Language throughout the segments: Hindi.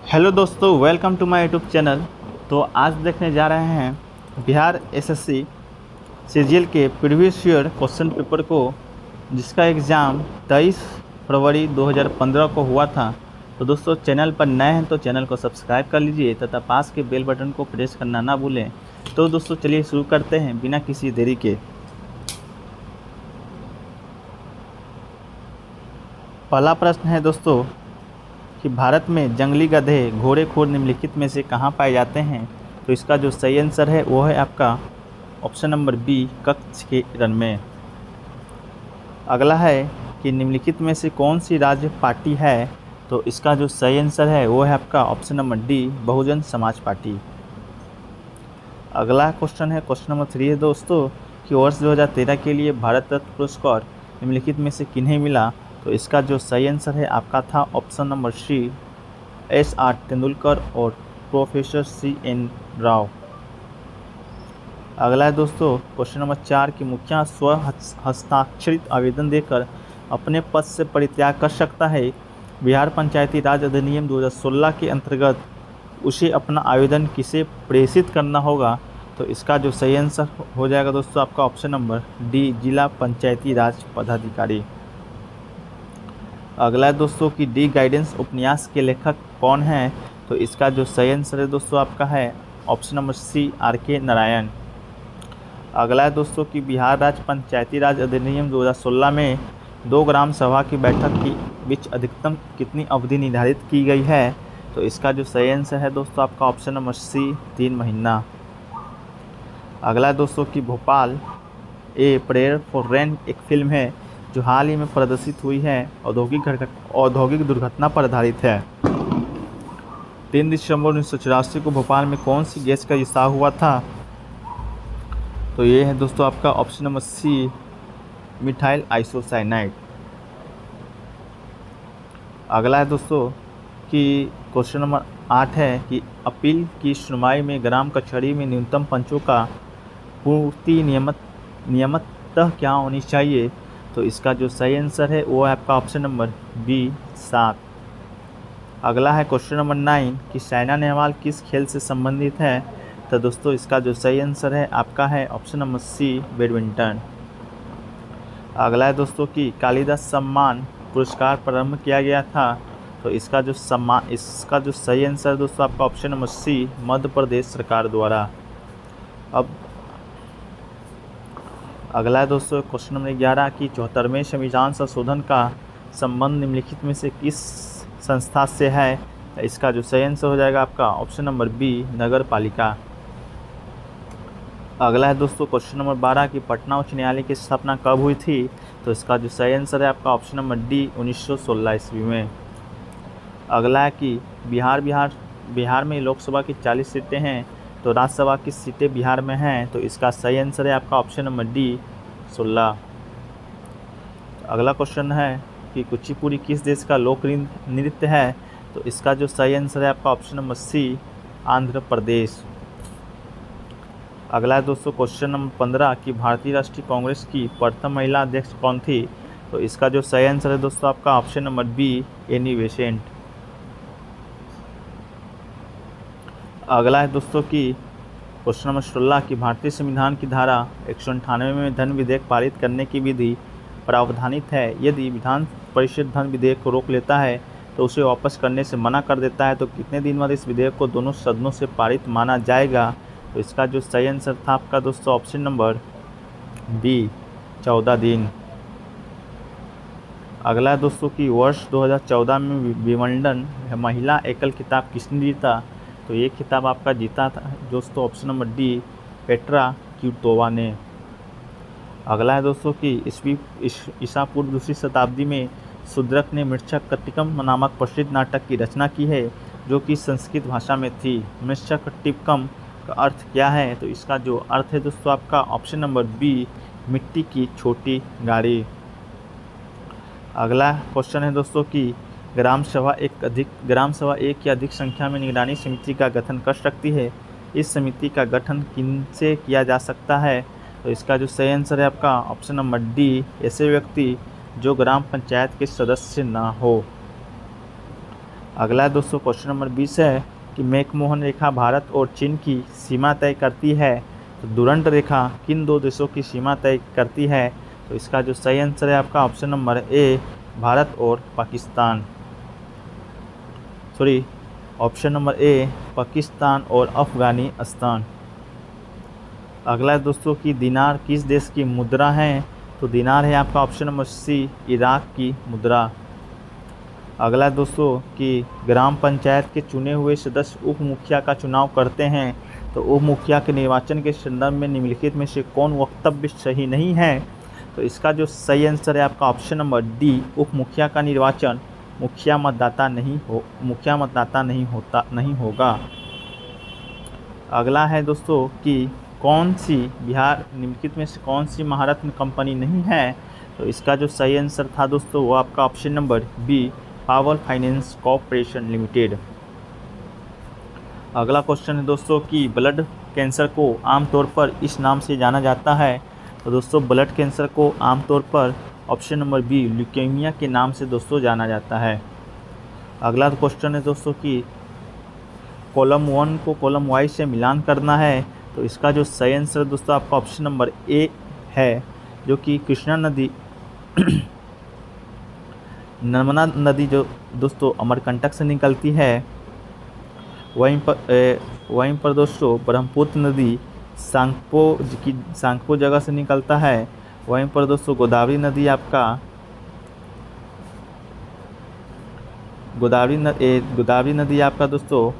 हेलो दोस्तों, welcome to my YouTube channel. तो आज देखने जा रहे हैं बिहार एसएससी सीजीएल के प्रीवियस ईयर क्वेश्चन पेपर को, जिसका एग्ज़ाम 23 फरवरी 2015 को हुआ था। तो दोस्तों, चैनल पर नए हैं तो चैनल को सब्सक्राइब कर लीजिए तथा पास के बेल बटन को प्रेस करना ना भूलें। तो दोस्तों, चलिए शुरू करते हैं बिना किसी देरी के। पहला प्रश्न है दोस्तों कि भारत में जंगली गधे घोड़ेखोर निम्नलिखित में से कहाँ पाए जाते हैं। तो इसका जो सही आंसर है वो है आपका ऑप्शन नंबर बी, कच्छ के रण में। अगला है कि निम्नलिखित में से कौन सी राज्य पार्टी है। तो इसका जो सही आंसर है वो है आपका option number D, Bahujan Samaj party. अगला क्वेश्चन है, क्वेश्चन नंबर 3 है दोस्तों कि वर्ष 2013 के लिए भारत रत्न पुरस्कार निम्नलिखित में से किन्हें मिला। तो इसका जो सही आंसर है आपका था option number C, S R. Tendulkar और प्रोफेसर C.N. राव। अगला है दोस्तों क्वेश्चन नंबर 4 की मुखिया स्व हस्ताक्षरित आवेदन देकर अपने पद से परित्याग कर सकता है। बिहार पंचायती राज अधिनियम 2016 के अंतर्गत उसे अपना आवेदन किसे प्रेषित करना होगा। तो इसका जो सही आंसर हो जाएगा दोस्तों आपका ऑप्शन नंबर डी, जिला पंचायती राज पदाधिकारी। अगला है दोस्तों कि डी गाइडेंस उपन्यास के लेखक कौन हैं। तो इसका जो सही आंसर है दोस्तों आपका है ऑप्शन नंबर सी, R.K. नारायण। अगला है दोस्तों कि बिहार राज्य पंचायती राज अधिनियम 2016 में 2 ग्राम सभा की बैठक के बीच अधिकतम कितनी अवधि निर्धारित की गई है। तो इसका जो सही आंसर है दोस्तों आपका ऑप्शन नंबर सी, 3 महीना। अगला है दोस्तों कि Bhopal a prayer for rain एक फिल्म है जो हाल ही में प्रदर्शित हुई है, औद्योगिक दुर्घटना पर आधारित है। 3 दिसंबर 1984 को भोपाल में कौन सी गैस का रिसाव हुआ था। तो ये है दोस्तों आपका option number C, methyl isocyanide. अगला है दोस्तों कि क्वेश्चन नंबर 8 है कि अपील की सुनवाई में ग्राम कचहरी में न्यूनतम पंचों का पूर्ति नियमिततः क्या होनी चाहिए। तो इसका जो सही आंसर है वो है आपका ऑप्शन नंबर बी, 7। अगला है क्वेश्चन नंबर 9 कि साइना नेहवाल किस खेल से संबंधित है। तो दोस्तों इसका जो सही आंसर है आपका है ऑप्शन नंबर सी, बैडमिंटन। अगला है दोस्तों कि कालिदास सम्मान पुरस्कार प्रारंभ किया गया था। तो इसका जो सही आंसर है दोस्तों आपका ऑप्शन नंबर सी, मध्य प्रदेश सरकार द्वारा। अब अगला है दोस्तों क्वेश्चन नंबर 11 कि 74वें संविधान संशोधन का संबंध निम्नलिखित में से किस संस्था से है। इसका जो सही आंसर हो जाएगा आपका ऑप्शन नंबर बी, नगर पालिका। अगला है दोस्तों क्वेश्चन नंबर 12 कि पटना उच्च न्यायालय की स्थापना कब हुई थी। तो इसका जो सही आंसर है आपका ऑप्शन नंबर डी, 1916 ईस्वी में। अगला है कि बिहार में लोकसभा की 40 सीटें हैं तो राज्यसभा की सीटें बिहार में हैं। तो इसका सही आंसर है आपका ऑप्शन नंबर डी, 16। अगला क्वेश्चन है कि कुचिपुड़ी किस देश का लोक नृत्य है। तो इसका जो सही आंसर है आपका ऑप्शन नंबर सी, आंध्र प्रदेश। अगला है दोस्तों क्वेश्चन नंबर 15 कि भारतीय राष्ट्रीय कांग्रेस की प्रथम महिला अध्यक्ष कौन थी। तो इसका जो सही आंसर है दोस्तों आपका option number B, Annie Besant. अगला है दोस्तों कि क्वेश्चन नंबर 16 कि भारतीय संविधान की धारा 198 में धन विधेयक पारित करने की विधि प्रावधानित है। यदि विधान परिषद धन विधेयक को रोक लेता है तो उसे वापस करने से मना कर देता है तो कितने दिन बाद इस विधेयक को दोनों सदनों से पारित माना जाएगा। तो इसका जो सही आंसर था आपका दोस्तों ऑप्शन नंबर बी, 14 दिन। अगला है दोस्तों कि वर्ष 2014 में विंबलडन महिला एकल खिताब किसने जीता। तो ये खिताब आपका जीता था दोस्तों option number D, Petra Kvitova ने। अगला है दोस्तों कि ईसा पूर्व 2री शताब्दी में शूद्रक ने मृच्छकटिकम नामक प्रसिद्ध नाटक की रचना की है जो कि संस्कृत भाषा में थी। मृच्छकटिकम का अर्थ क्या है। तो इसका जो अर्थ है दोस्तों आपका ऑप्शन नंबर बी, मिट्टी की छोटी गाड़ी। अगला क्वेश्चन है दोस्तों कि ग्राम सभा एक या अधिक संख्या में निगरानी समिति का गठन कर सकती है। इस समिति का गठन किनसे किया जा सकता है। तो इसका जो सही आंसर है आपका ऑप्शन नंबर डी, ऐसे व्यक्ति जो ग्राम पंचायत के सदस्य ना हो। अगला है दोस्तों क्वेश्चन नंबर 20 है कि मैकमोहन रेखा भारत और चीन की सीमा तय करती है। तो डुरंड रेखा किन दो देशों की सीमा तय करती है? तो इसका जो सही आंसर है आपका ऑप्शन नंबर ए, भारत और Pakistan. Sorry, option number A, Pakistan और अफगानिस्तान। अगला है दोस्तों कि दिनार किस देश की मुद्रा है? तो दिनार है आपका ऑप्शन नंबर सी, इराक की मुद्रा। अगला है दोस्तों कि ग्राम पंचायत के चुने हुए सदस्य उप मुखिया का चुनाव करते हैं। तो उप मुखिया के निर्वाचन के संदर्भ में निम्नलिखित में से कौन वक्तव्य सही नहीं है? तो इसका जो सही आंसर है आपका ऑप्शन नंबर डी, उप मुखिया का निर्वाचन मुखिया मतदाता नहीं होगा। अगला है दोस्तों कि कौन सी बिहार निम्नलिखित में से कौन सी महारत्न कंपनी नहीं है? तो इसका जो सही आंसर था दोस्तों वो आपका option number B, power finance corporation limited. अगला क्वेश्चन है दोस्तों कि ब्लड कैंसर को आमतौर पर इस नाम से जाना जाता है। तो दोस्तों ब्लड कैंसर को आमतौर पर ऑप्शन नंबर बी, ल्यूकेमिया के नाम से दोस्तों जाना जाता है। अगला क्वेश्चन है दोस्तों कि कॉलम 1 को कॉलम वाई से मिलान करना है। तो इसका जो सही आंसर दोस्तों आपका ऑप्शन नंबर ए है, जो कि कृष्णा नदी नर्मदा नदी जो दोस्तों अमरकंटक से निकलती है, वहीं पर दोस्तों ब्रह्मपुत्र नदी सांगपो जगह से निकलता है। वहीं पर दोस्तों गोदावरी नदी आपका दोस्तों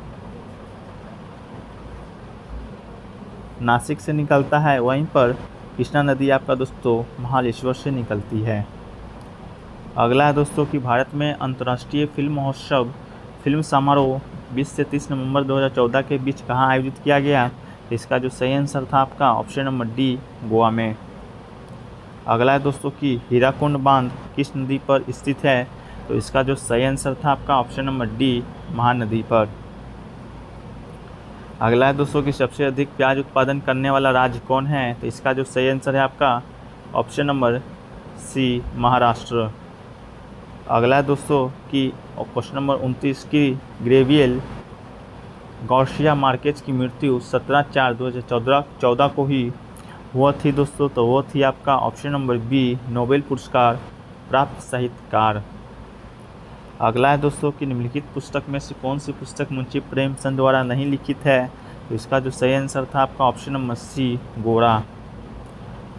नासिक से निकलता है। वहीं पर कृष्णा नदी आपका दोस्तों महाबलेश्वर से निकलती है। अगला है दोस्तों कि भारत में अंतर्राष्ट्रीय फिल्म महोत्सव फिल्म समारोह 20 से 30 नवंबर 2014 के बीच कहाँ आयोजित किया गया? तो इसका जो सही आंसर था आपका ऑप्शन नंबर डी, गोवा में। अगला है दोस्तों कि हीराकुंड बांध किस नदी पर स्थित है? तो इसका जो सही आंसर था आपका ऑप्शन नंबर डी, महानदी पर। अगला है दोस्तों कि सबसे अधिक प्याज उत्पादन करने वाला राज्य कौन है? तो इसका जो सही आंसर है आपका ऑप्शन नंबर सी, महाराष्ट्र। अगला है दोस्तों कि क्वेश्चन नंबर 29 की ग्रेवियल गार्सिया मार्केज की मृत्यु 17/4/2014 को ही हुआ थी दोस्तों। तो वो थी आपका ऑप्शन नंबर बी, नोबेल पुरस्कार प्राप्त साहित्यकार। अगला है दोस्तों कि निम्नलिखित पुस्तक में से कौन सी पुस्तक मुंशी प्रेमचंद द्वारा नहीं लिखित है? तो इसका जो सही आंसर था आपका ऑप्शन नंबर सी, गोरा।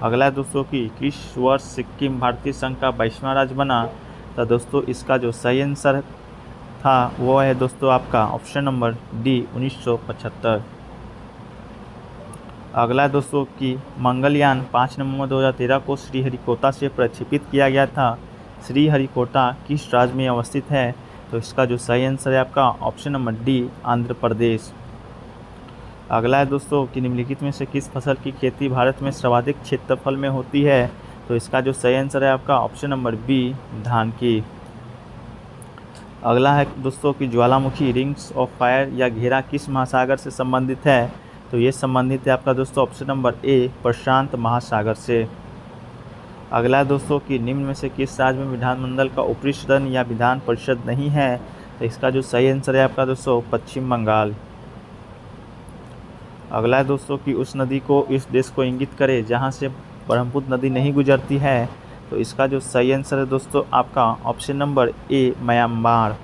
अगला है दोस्तों कि किस वर्ष सिक्किम भारतीय संघ का 22वां राज्य बना? तो दोस्तों इसका जो सही आंसर था वो है दोस्तों आपका ऑप्शन नंबर डी, 1975। अगला है दोस्तों कि मंगलयान 5 नवंबर 2013 को श्रीहरिकोटा से प्रक्षेपित किया गया था। श्रीहरिकोटा किस राज्य में अवस्थित है? तो इसका जो सही आंसर है आपका option number D, Andhra Pradesh. अगला है दोस्तों कि निम्नलिखित में से किस फसल की खेती भारत में सर्वाधिक क्षेत्रफल में होती है? तो इसका जो सही आंसर है आपका ऑप्शन नंबर बी, धान की। अगला है दोस्तों कि ज्वालामुखी रिंग्स ऑफ फायर या घेरा किस महासागर से संबंधित है? तो ये संबंधित है आपका दोस्तों ऑप्शन नंबर ए, प्रशांत महासागर से। अगला है दोस्तों कि निम्न में से किस राज्य में विधानमंडल का ऊपरी सदन या विधान परिषद नहीं है? तो इसका जो सही आंसर है आपका दोस्तों पश्चिम बंगाल। अगला है दोस्तों कि उस नदी को इस देश को इंगित करे जहाँ से ब्रह्मपुत्र नदी नहीं गुजरती है। तो इसका जो सही आंसर है दोस्तों आपका ऑप्शन नंबर ए, म्यांमार।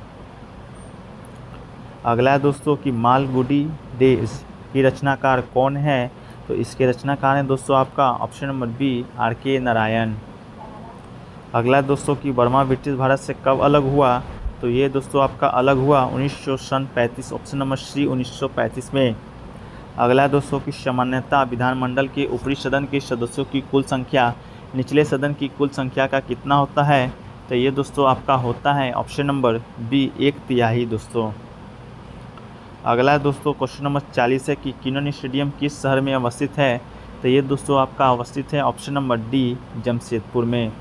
अगला है दोस्तों कि मालगुडी डेज की रचनाकार कौन है? तो इसके रचनाकार हैं दोस्तों आपका option number B, R K. Narayan. अगला है दोस्तों कि बर्मा ब्रिटिश भारत से कब अलग हुआ? तो ये दोस्तों आपका अलग हुआ 1935, ऑप्शन नंबर सी, 1935 में। अगला है दोस्तों कि सामान्यतः विधानमंडल के ऊपरी सदन के सदस्यों की कुल संख्या निचले सदन की कुल संख्या का कितना होता है? तो ये दोस्तों आपका होता है ऑप्शन नंबर बी, 1/3 दोस्तों। अगला है दोस्तों क्वेश्चन नंबर 40 है कि किनन स्टेडियम किस शहर में अवस्थित है? तो ये दोस्तों आपका अवस्थित है ऑप्शन नंबर डी, जमशेदपुर में।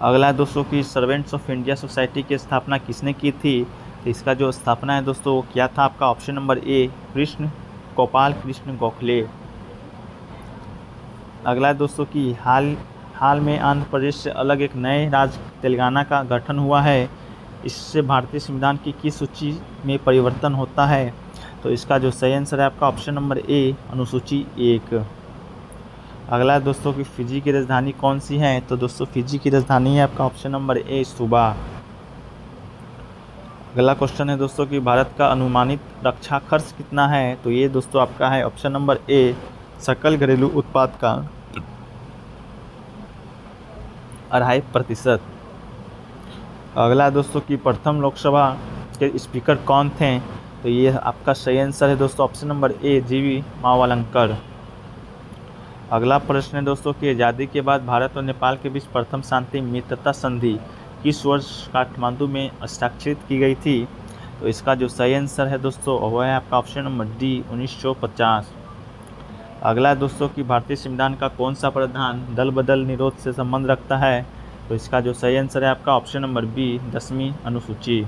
अगला है दोस्तों कि सर्वेंट्स ऑफ इंडिया सोसाइटी की स्थापना किसने की थी? तो इसका जो स्थापना है दोस्तों वो क्या था आपका option number A, Gopal Krishna Gokhale. अगला है दोस्तों कि हाल में आंध्र प्रदेश से अलग एक नए राज्य तेलंगाना का गठन हुआ है। इससे भारतीय संविधान की किस सूची में परिवर्तन होता है? तो इसका जो सही आंसर है आपका ऑप्शन नंबर ए, अनुसूची 1। अगला है दोस्तों कि फिजी की राजधानी कौन सी है? तो दोस्तों फिजी की राजधानी है आपका ऑप्शन नंबर ए, सुबा। अगला क्वेश्चन है दोस्तों कि भारत का अनुमानित रक्षा खर्च कितना है? तो ये दोस्तों आपका है ऑप्शन नंबर ए, सकल घरेलू उत्पाद का 2.5%। अगला दोस्तों कि प्रथम लोकसभा के स्पीकर कौन थे? तो ये आपका सही आंसर है दोस्तों ऑप्शन नंबर ए, जीवी मावलंकर। अगला प्रश्न है दोस्तों कि आज़ादी के बाद भारत और नेपाल के बीच प्रथम शांति मित्रता संधि किस वर्ष काठमांडू में हस्ताक्षरित की गई थी? तो इसका जो सही आंसर है दोस्तों वह है आपका ऑप्शन नंबर डी, 1950। अगला है दोस्तों कि भारतीय संविधान का कौन सा प्रावधान दल बदल निरोध से संबंध रखता है? तो इसका जो सही आंसर है आपका ऑप्शन नंबर बी, 10वीं अनुसूची।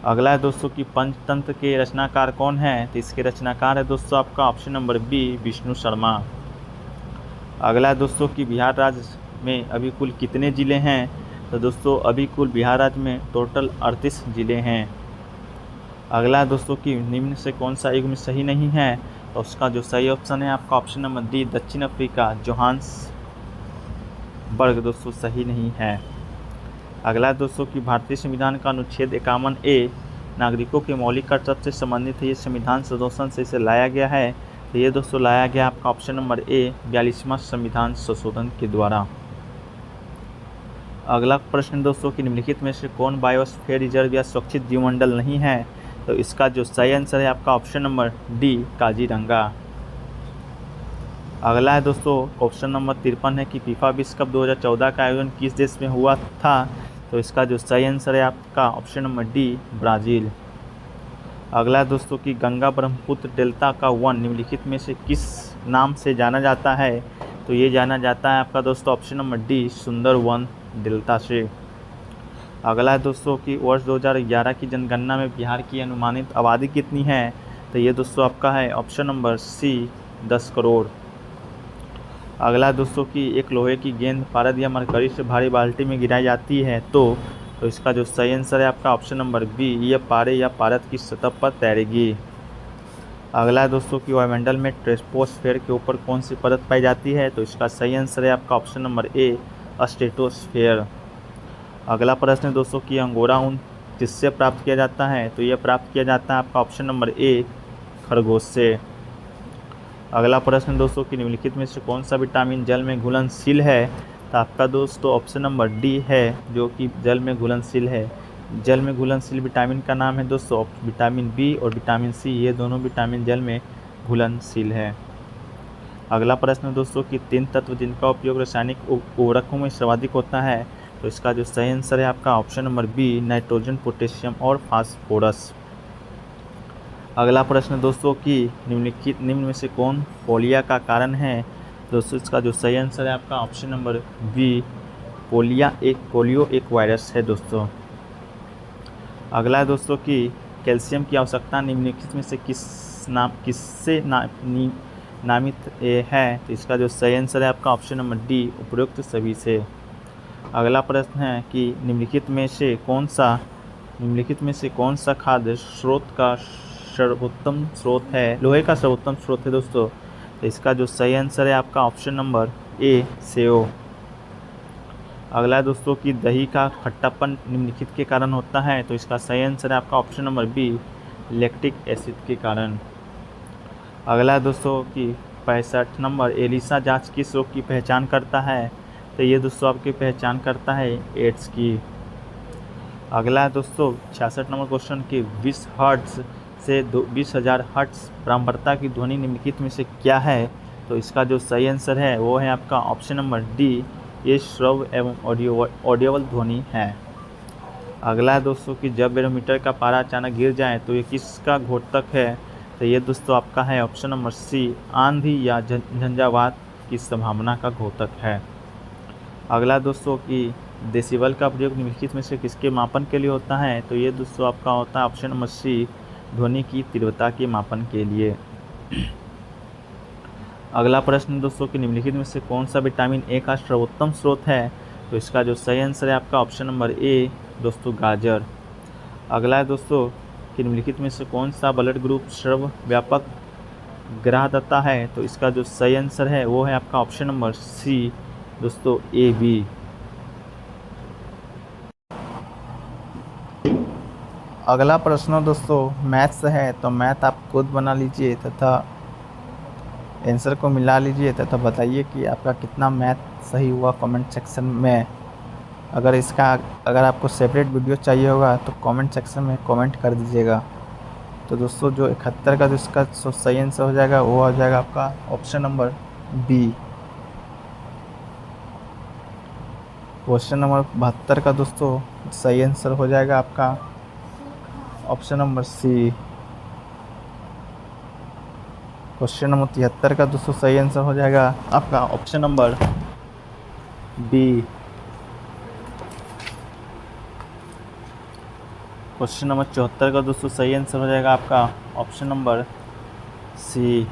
अगला है दोस्तों कि पंचतंत्र के रचनाकार कौन है? तो इसके रचनाकार है दोस्तों आपका option number B, Vishnu Sharma. अगला है दोस्तों कि बिहार राज्य में अभी कुल कितने ज़िले हैं? तो दोस्तों अभी कुल बिहार राज्य में टोटल 38 ज़िले हैं। अगला है दोस्तों कि निम्न से कौन सा युग्म सही नहीं है? तो उसका जो सही ऑप्शन है आपका ऑप्शन नंबर डी, दक्षिण अफ्रीका, जोहान्सबर्ग दोस्तों सही नहीं है। अगला है दोस्तों कि भारतीय संविधान का अनुच्छेद 51A नागरिकों के मौलिक कर्तव्य से संबंधित है, ये संविधान संशोधन से इसे लाया गया है। तो ये दोस्तों लाया गया आपका ऑप्शन नंबर ए, 42वां संविधान संशोधन के द्वारा। अगला प्रश्न दोस्तों कि निम्नलिखित में से कौन बायोस्फीयर रिजर्व या सुरक्षित जीवमंडल नहीं है? तो इसका जो सही आंसर है आपका ऑप्शन नंबर डी, काजीरंगा। अगला है दोस्तों क्वेश्चन नंबर 53 है कि फीफा विश्व कप 2014 का आयोजन किस देश में हुआ था? तो इसका जो सही आंसर है आपका ऑप्शन नंबर डी, ब्राज़ील। अगला है दोस्तों कि गंगा ब्रह्मपुत्र डेल्टा का वन निम्नलिखित में से किस नाम से जाना जाता है? तो ये जाना जाता है आपका दोस्तों ऑप्शन नंबर डी, सुंदर वन डेल्टा से। अगला है दोस्तों कि वर्ष 2011 की जनगणना में बिहार की अनुमानित आबादी कितनी है? तो ये दोस्तों आपका है ऑप्शन नंबर सी, 10 करोड़। अगला दोस्तों कि एक लोहे की गेंद पारद या मरकरी से भारी बाल्टी में गिराई जाती है तो इसका जो सही आंसर है आपका ऑप्शन नंबर बी, यह पारे या पारद की सतह पर तैरेगी। अगला है दोस्तों कि वायुमंडल में ट्रोपोस्फेयर के ऊपर कौन सी परत पाई जाती है? तो इसका सही आंसर है आपका ऑप्शन नंबर ए, स्ट्रेटोस्फेयर। अगला प्रश्न है दोस्तों कि अंगोरा ऊन किससे प्राप्त किया जाता है? तो यह प्राप्त किया जाता है आपका ऑप्शन नंबर ए, खरगोश से। अगला प्रश्न दोस्तों कि निम्नलिखित में से कौन सा विटामिन जल में घुलनशील है? तो आपका दोस्तों ऑप्शन नंबर डी है, जो कि जल में घुलनशील है। जल में घुलनशील विटामिन का नाम है दोस्तों विटामिन बी और विटामिन सी, ये दोनों विटामिन जल में घुलनशील है। अगला प्रश्न दोस्तों कि 3 तत्व जिनका उपयोग रासायनिक उर्वरकों में सर्वाधिक होता है? तो इसका जो सही आंसर है आपका option number B, nitrogen, potassium और फास्फोरस। अगला प्रश्न दोस्तों कि निम्न में से कौन पोलिया का कारण है? दोस्तों इसका जो सही आंसर है आपका ऑप्शन नंबर बी, पोलियो एक वायरस है दोस्तों। अगला है दोस्तों कि कैल्शियम की आवश्यकता निम्नलिखित में से किससे नामित है? तो इसका जो सही आंसर है आपका ऑप्शन नंबर डी, उपरोक्त सभी से। अगला प्रश्न है कि निम्नलिखित में से कौन सा खाद्य स्रोत का सर्वोत्तम स्रोत है, लोहे का सर्वोत्तम स्रोत है दोस्तों? तो इसका जो सही आंसर है आपका ऑप्शन नंबर ए, सेव। अगला है दोस्तों कि दही का खट्टापन निम्नलिखित के कारण होता है? तो इसका सही आंसर है आपका option number B, lactic acid के कारण। अगला है दोस्तों कि 65 नंबर एलिसा जांच किस रोग की पहचान करता है? तो ये दोस्तों आपकी पहचान करता है एड्स की। अगला है दोस्तों 66 नंबर क्वेश्चन कि 20 हर्ट्ज से 20,000 हर्ट्ज बारंबारता की ध्वनि निम्नलिखित में से क्या है? तो इसका जो सही आंसर है वो है आपका ऑप्शन नंबर डी, ये श्रव्य एवं ऑडियोबल ध्वनि है। अगला है दोस्तों कि जब बैरोमीटर का पारा अचानक गिर जाए तो ये किसका घोतक है? तो ये दोस्तों आपका है ऑप्शन नंबर सी, आंधी या झंझावात की संभावना का घोतक है। अगला दोस्तों कि डेसिबल का प्रयोग निम्नलिखित में से किसके मापन के लिए होता है? तो ये दोस्तों आपका होता है ऑप्शन नंबर सी, ध्वनि की तीव्रता के मापन के लिए। अगला प्रश्न दोस्तों कि निम्नलिखित में से कौन सा विटामिन ए का सर्वोत्तम स्रोत है? तो इसका जो सही आंसर है आपका ऑप्शन नंबर ए, दोस्तों गाजर। अगला है दोस्तों, कि निम्नलिखित में से कौन सा ब्लड ग्रुप सर्वव्यापक ग्राहकता है? तो इसका जो सही आंसर है वो है आपका ऑप्शन नंबर सी दोस्तों, ए बी। अगला प्रश्न दोस्तों मैथ से है, तो मैथ आप खुद बना लीजिए तथा आंसर को मिला लीजिए तथा बताइए कि आपका कितना मैथ सही हुआ कमेंट सेक्शन में। अगर आपको सेपरेट वीडियो चाहिए होगा तो कमेंट सेक्शन में कमेंट कर दीजिएगा। तो दोस्तों जो 71 का जो इसका सही आंसर हो जाएगा वो हो जाएगा आपका option number B. Question number 72 का दोस्तों सही आंसर हो जाएगा आपका option number C. Question number 73 का दोस्तों सही आंसर हो जाएगा आपका option number B. Question number 74 का दोस्तों सही आंसर हो जाएगा आपका option number C.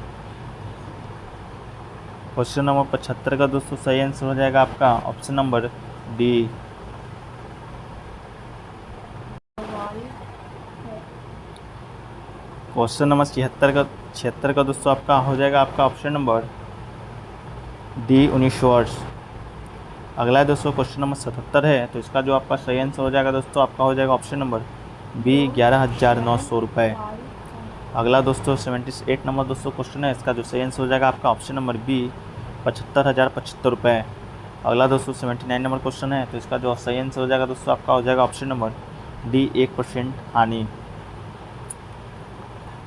Question number 75 का दोस्तों सही आंसर हो जाएगा आपका option number D. Question number 76 का दोस्तों आपका हो जाएगा आपका ऑप्शन नंबर डी 19 वर्ष। अगला है दोस्तों क्वेश्चन नंबर 77 है, तो इसका जो आपका सही आंसर हो जाएगा दोस्तों आपका हो जाएगा ऑप्शन नंबर बी 11,900 रुपये। अगला दोस्तों 78 नंबर दोस्तों क्वेश्चन है, इसका जो सही आंसर हो जाएगा आपका ऑप्शन नंबर बी 75,075 रुपये। अगला दोस्तों 79 नंबर क्वेश्चन है, तो इसका जो सही आंसर हो जाएगा दोस्तों आपका हो जाएगा ऑप्शन नंबर डी 1% हानि।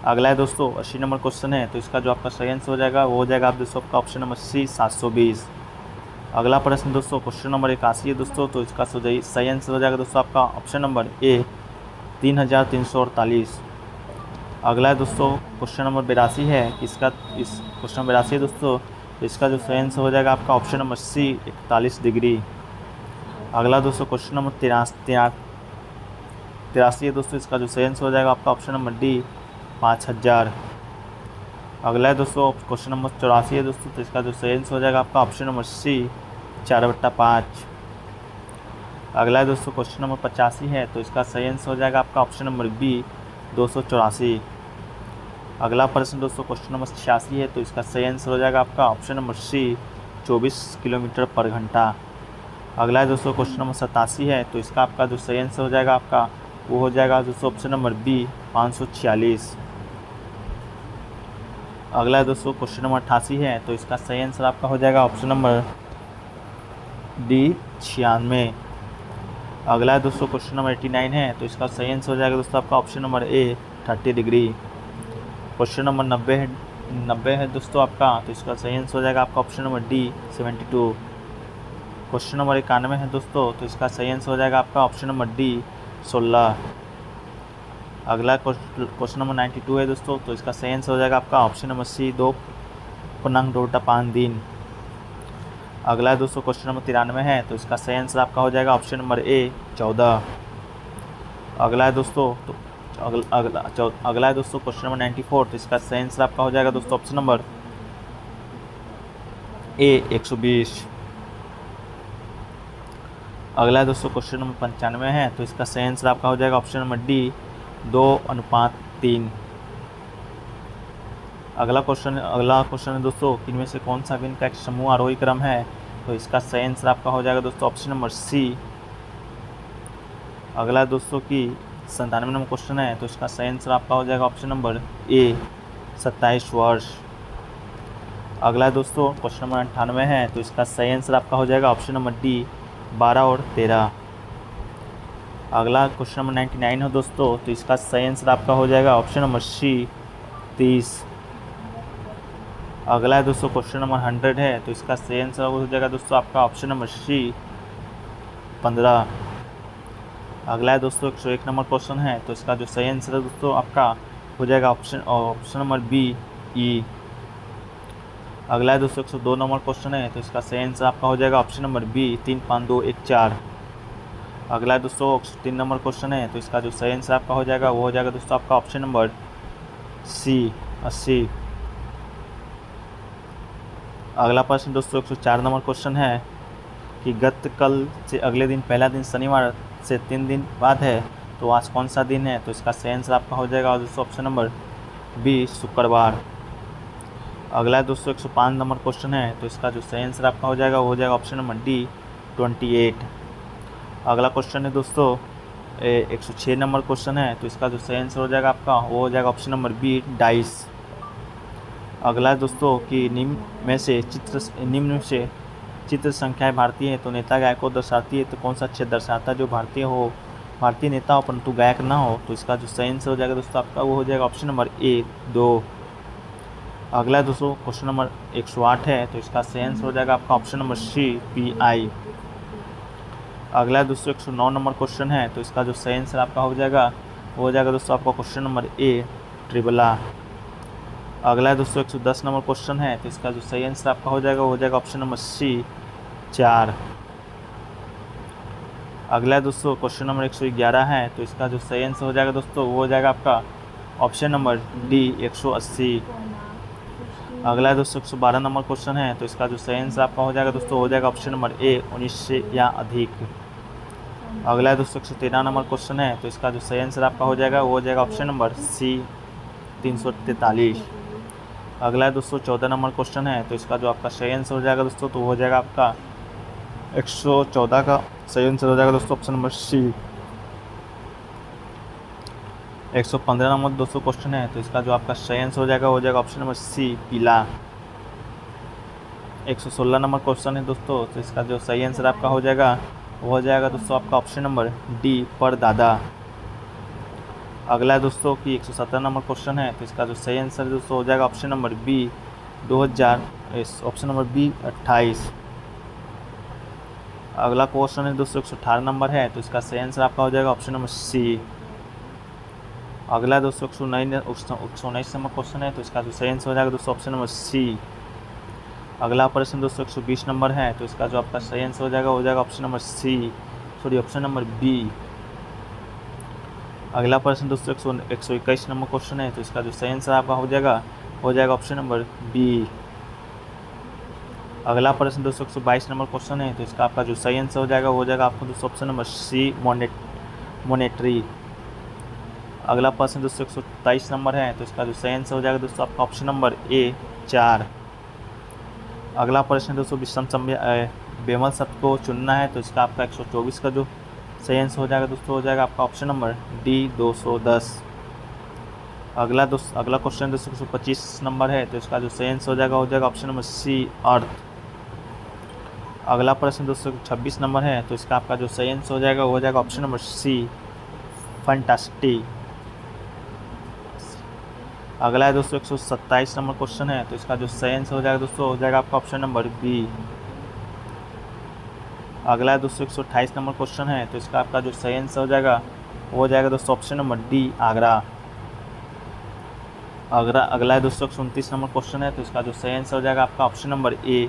अगला है दोस्तों 80 नंबर क्वेश्चन है, तो इसका जो आपका सही आंसर हो जाएगा वो हो जाएगा आप दोस्तों आपका ऑप्शन नंबर सी 720। अगला प्रश्न दोस्तों क्वेश्चन नंबर 81 है दोस्तों, तो इसका सही आंसर हो जाएगा दोस्तों आपका ऑप्शन नंबर ए 3,348। अगला है दोस्तों क्वेश्चन नंबर 82 है, इस क्वेश्चन नंबर 82 है दोस्तों, तो इसका जो सही आंसर हो जाएगा आपका ऑप्शन नंबर सी 41 डिग्री। अगला दोस्तों क्वेश्चन नंबर 83 है दोस्तों, इसका जो सही आंसर हो जाएगा आपका ऑप्शन नंबर डी 5,000। अगला है दोस्तों क्वेश्चन नंबर 84 है दोस्तों, तो इसका जो सही आंसर हो जाएगा आपका ऑप्शन नंबर सी 4/5। अगला है दोस्तों क्वेश्चन नंबर 85 है, तो इसका सही आंसर हो जाएगा आपका ऑप्शन नंबर बी 284। अगला प्रश्न दोस्तों क्वेश्चन नंबर 86 है, तो इसका सही आंसर हो जाएगा आपका ऑप्शन नंबर सी 24 किलोमीटर पर घंटा। अगला है दोस्तों क्वेश्चन नंबर 87 है, तो इसका आपका जो सही आंसर हो जाएगा आपका वो हो जाएगा दोस्तों ऑप्शन नंबर बी 546। अगला है दोस्तों क्वेश्चन नंबर 88 है, तो इसका सही आंसर आपका हो जाएगा ऑप्शन नंबर डी 96। अगला है दोस्तों क्वेश्चन नंबर 89 है, तो इसका सही आंसर हो जाएगा दोस्तों आपका option number A 30 degree. Question number 90 है दोस्तों आपका, तो इसका सही आंसर हो जाएगा आपका option number D 72। Question number 91 है दोस्तों, तो इसका सही आंसर हो जाएगा आपका ऑप्शन नंबर डी 16। अगला क्वेश्चन नंबर 92 है दोस्तों, तो इसका सही आंसर हो जाएगा आपका ऑप्शन नंबर सी 2.5 दिन। अगला है दोस्तों क्वेश्चन नंबर 93 है, तो इसका सही आंसर आपका हो जाएगा ऑप्शन नंबर ए 14। अगला है दोस्तों क्वेश्चन नंबर 94, तो इसका सही आंसर आपका हो जाएगा दोस्तों ऑप्शन नंबर ए 120। अगला है दोस्तों क्वेश्चन नंबर 95 है, तो इसका सही आंसर आपका हो जाएगा ऑप्शन नंबर डी 2:3। अगला क्वेश्चन है दोस्तों, इनमें से कौन सा विन का एक समूह आरोही क्रम है? तो इसका सही आंसर आपका हो जाएगा दोस्तों ऑप्शन नंबर सी। अगला दोस्तों की 97 नंबर क्वेश्चन है, तो इसका सही आंसर आपका हो जाएगा ऑप्शन नंबर ए 27 वर्ष। अगला दोस्तों क्वेश्चन नंबर 98 है, तो इसका सही आंसर आपका हो जाएगा ऑप्शन नंबर डी 12 और 13। अगला क्वेश्चन नंबर 99 है दोस्तों, तो इसका सही आंसर आपका हो जाएगा ऑप्शन नंबर सी 30। अगला है दोस्तों क्वेश्चन नंबर 100 है, तो इसका सही आंसर हो जाएगा दोस्तों आपका ऑप्शन नंबर सी 15। अगला है दोस्तों 101 नंबर क्वेश्चन है, तो इसका जो सही आंसर है दोस्तों आपका हो जाएगा ऑप्शन नंबर बी ई। अगला है दोस्तों 102 नंबर क्वेश्चन है, तो इसका सही आंसर आपका हो जाएगा ऑप्शन नंबर बी 3, 5, 2, 1, 4। अगला है दोस्तों 103 नंबर क्वेश्चन है, तो इसका जो सही आंसर आपका हो जाएगा वो हो जाएगा दोस्तों आपका ऑप्शन नंबर सी 80। अगला प्रश्न दोस्तों 104 नंबर क्वेश्चन है, कि गत कल से अगले दिन पहला दिन शनिवार से 3 दिन बाद है, तो आज कौन सा दिन है? तो इसका सही आंसर आपका हो जाएगा दोस्तों ऑप्शन नंबर बी, शुक्रवार। अगला है दोस्तों 105 नंबर क्वेश्चन है, तो इसका जो सही आंसर आपका हो जाएगा वो हो जाएगा ऑप्शन नंबर डी, 28। अगला क्वेश्चन है दोस्तों 106 नंबर क्वेश्चन है, तो इसका जो सही आंसर हो जाएगा आपका वो हो जाएगा ऑप्शन नंबर बी, डाइस। अगला है दोस्तों कि निम्न में से चित्र संख्याएं भारतीय हैं तो नेता गायक को दर्शाती है, तो कौन सा अक्षर दर्शाता है जो भारतीय नेता हो परंतु गायक ना हो? तो इसका जो सही आंसर हो जाएगा दोस्तों आपका वो हो जाएगा ऑप्शन नंबर ए, 2। अगला दोस्तों क्वेश्चन नंबर 108 है, तो इसका सही आंसर हो जाएगा आपका ऑप्शन नंबर सी, PI। अगला दोस्तों 109 नंबर क्वेश्चन है, तो इसका जो सही आंसर आपका हो जाएगा वो हो जाएगा दोस्तों आपका क्वेश्चन नंबर ए, त्रिबला। अगला दोस्तों 110 नंबर क्वेश्चन है, तो इसका जो सही आंसर आपका हो जाएगा वो हो जाएगा ऑप्शन नंबर सी, 4। अगला दोस्तों क्वेश्चन नंबर 111 है, तो इसका जो सही आंसर हो जाएगा दोस्तों वो हो जाएगा आपका ऑप्शन नंबर डी, 180। अगला दोस्तों 112 नंबर क्वेश्चन है, तो इसका जो सही आंसर आपका हो जाएगा दोस्तों हो जाएगा ऑप्शन नंबर ए, 19 से या अधिक। अगला दोस्तों 113 नंबर क्वेश्चन है, तो इसका जो सही आंसर आपका हो जाएगा वो हो जाएगा ऑप्शन नंबर सी, 343। अगला दोस्तों 14 नंबर क्वेश्चन है, तो इसका जो आपका सही आंसर हो जाएगा दोस्तों तो हो जाएगा आपका 114 का सही आंसर हो जाएगा दोस्तों ऑप्शन नंबर सी। 115 नंबर दोस्तों क्वेश्चन है, तो इसका जो आपका सही आंसर हो जाएगा ऑप्शन नंबर सी, पीला। 116 नंबर क्वेश्चन है दोस्तों, तो इसका जो सही आंसर आपका हो जाएगा वो हो जाएगा दोस्तों आपका ऑप्शन नंबर डी, परदादा। अगला दोस्तों कि 117 नंबर क्वेश्चन है, तो इसका जो सही आंसर दोस्तों हो जाएगा option number B, 2000, option number B, 28। अगला क्वेश्चन है दोस्तों 118 नंबर है, तो इसका सही आंसर आपका हो जाएगा ऑप्शन नंबर सी। अगला दोस्तों 119 नंबर क्वेश्चन है, तो इसका जो सही आंसर हो जाएगा दोस्तों ऑप्शन नंबर सी। अगला प्रश्न दोस्तों 120 नंबर है, तो इसका जो आपका सही आंसर हो जाएगा option number C, option number B. अगला प्रश्न दोस्तों 121 नंबर क्वेश्चन है, तो इसका जो सही आंसर आपका हो जाएगा ऑप्शन नंबर बी। अगला प्रश्न दोस्तों 122 नंबर क्वेश्चन है, तो इसका आपका जो सही आंसर हो जाएगा आपका दोस्तों ऑप्शन नंबर सी, मॉनेटरी। अगला प्रश्न दोस्तों 123 नंबर है, तो इसका जो सही आंसर हो जाएगा दोस्तों आपका ऑप्शन नंबर ए, 4। अगला प्रश्न दोस्तों विषम बेमल शब्द को चुनना है, तो इसका आपका 124 का जो सही आंसर हो जाएगा आपका ऑप्शन नंबर डी, 210। अगला क्वेश्चन दोस्तों 125 नंबर है, तो इसका जो सही आंसर हो जाएगा ऑप्शन नंबर सी, अर्थ। अगला प्रश्न दोस्तों 26 नंबर है, तो इसका आपका जो सही आंसर हो जाएगा ऑप्शन नंबर सी, फैंटास्टिक। अगला है दोस्तों 127 नंबर क्वेश्चन है, तो इसका जो सही आंसर हो जाएगा आपका ऑप्शन नंबर बी। अगला है दोस्तों 128 नंबर क्वेश्चन है, तो इसका आपका जो सही आंसर हो जाएगा दोस्तों ऑप्शन नंबर डी, आगरा। अगला है दोस्तों 129 नंबर क्वेश्चन है, तो इसका जो सही आंसर हो जाएगा आपका ऑप्शन नंबर ए।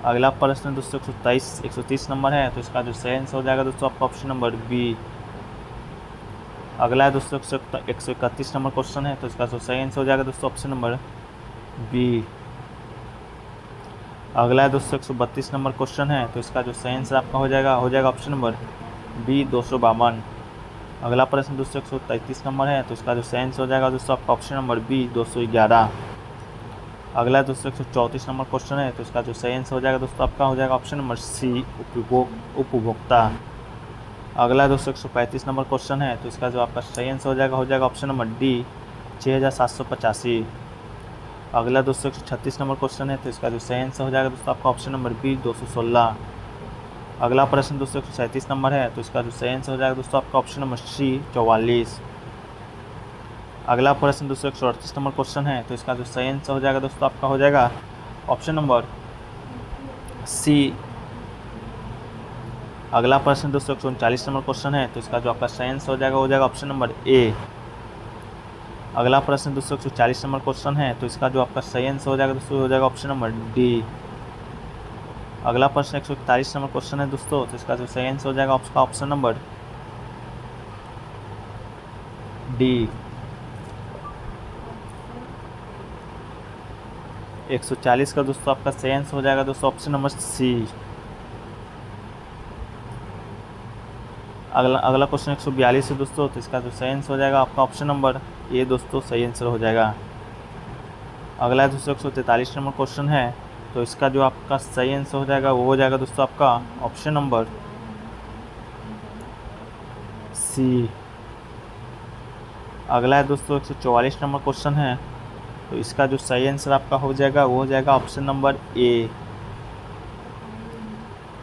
अगला प्रश्न दोस्तों 130 नंबर है, तो इसका जो सही आंसर हो जाएगा दोस्तों आपका ऑप्शन नंबर बी। अगला है दोस्तों 131 नंबर क्वेश्चन है, तो इसका जो सही आंसर हो जाएगा दोस्तों ऑप्शन नंबर बी। अगला है दोस्तों 132 नंबर क्वेश्चन है, तो इसका जो सही आंसर आपका हो जाएगा ऑप्शन नंबर बी, 252। अगला प्रश्न दोस्तों 133 नंबर है, तो इसका जो सही आंसर हो जाएगा दोस्तों आपका ऑप्शन नंबर बी, 211। अगला दोस्तों 134 नंबर क्वेश्चन है, तो इसका जो सही आंसर हो जाएगा दोस्तों आपका हो जाएगा ऑप्शन नंबर सी, उपभोक्ता। अगला दोस्तों 135 नंबर क्वेश्चन है, तो इसका जो आपका सही आंसर हो जाएगा ऑप्शन नंबर डी, 6785। अगला दोस्तों 136 नंबर क्वेश्चन है, तो इसका जो सही आंसर हो जाएगा दोस्तों आपका ऑप्शन नंबर बी, 216। अगला प्रश्न दोस्तों 137 नंबर है, तो इसका जो सही आंसर हो जाएगा दोस्तों आपका ऑप्शन नंबर सी, 44। अगला प्रश्न दोस्तों 138 नंबर क्वेश्चन है, तो इसका जो सही आंसर हो जाएगा दोस्तों आपका हो जाएगा ऑप्शन नंबर सी। अगला प्रश्न दोस्तों 139 नंबर क्वेश्चन है, तो इसका जो आपका सही आंसर हो जाएगा ऑप्शन नंबर ए। अगला प्रश्न दोस्तों 140 नंबर क्वेश्चन है, तो इसका जो आपका सही आंसर हो जाएगा ऑप्शन नंबर डी। अगला प्रश्न 141 नंबर क्वेश्चन है दोस्तों, तो इसका जो सही आंसर हो जाएगा आपका ऑप्शन नंबर डी। 140 का दोस्तों आपका सही आंसर हो जाएगा दोस्तों ऑप्शन नंबर सी। अगला क्वेश्चन 142 है दोस्तों, तो इसका जो सही आंसर हो जाएगा आपका ऑप्शन नंबर ए दोस्तों सही आंसर हो जाएगा। अगला है दोस्तों 143 नंबर क्वेश्चन है, तो इसका जो आपका सही आंसर हो जाएगा वो हो जाएगा दोस्तों आपका ऑप्शन नंबर सी। अगला है दोस्तों 144 नंबर क्वेश्चन है, तो इसका जो सही आंसर आपका हो जाएगा वो हो जाएगा ऑप्शन नंबर ए।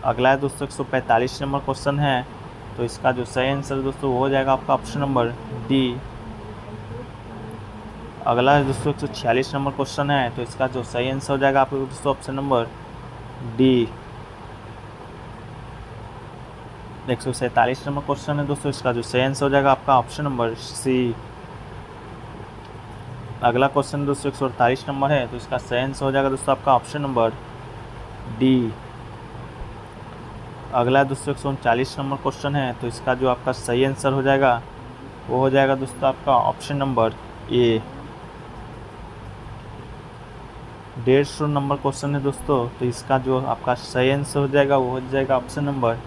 अगला है दोस्तों 145 नंबर क्वेश्चन है, तो इसका जो सही आंसर दोस्तों वो हो जाएगा आपका ऑप्शन नंबर डी। अगला है दोस्तों 146 नंबर क्वेश्चन है, तो इसका जो सही आंसर हो जाएगा आपका दोस्तों option number D. 147 number question है दोस्तों, इसका जो सही आंसर हो जाएगा आपका ऑप्शन नंबर सी। अगला क्वेश्चन दोस्तों 148 नंबर है, तो इसका सही आंसर हो जाएगा दोस्तों आपका ऑप्शन नंबर डी। अगला दोस्तों 139 नंबर क्वेश्चन है, तो इसका जो आपका सही आंसर हो जाएगा वो हो जाएगा दोस्तों आपका option number A. 150 number question है दोस्तों, तो इसका जो आपका सही आंसर हो जाएगा वो हो जाएगा ऑप्शन नंबर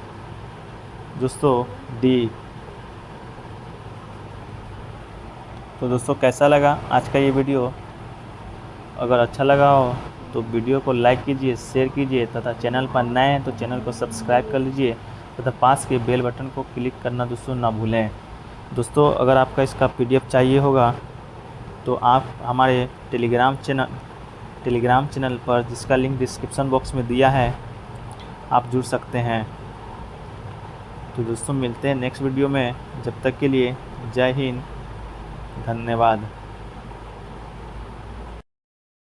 दोस्तों डी। तो दोस्तों कैसा लगा आज का ये वीडियो? अगर अच्छा लगा हो तो वीडियो को लाइक कीजिए, शेयर कीजिए तथा चैनल पर नए हैं तो चैनल को सब्सक्राइब कर लीजिए तथा पास के बेल बटन को क्लिक करना दोस्तों ना भूलें। दोस्तों अगर आपका इसका PDF चाहिए होगा तो आप हमारे टेलीग्राम चैनल पर, जिसका लिंक डिस्क्रिप्शन बॉक्स में दिया है, आप जुड़ सकते हैं। तो दोस्तों मिलते हैं नेक्स्ट वीडियो में, जब तक के लिए जय हिंद, धन्यवाद।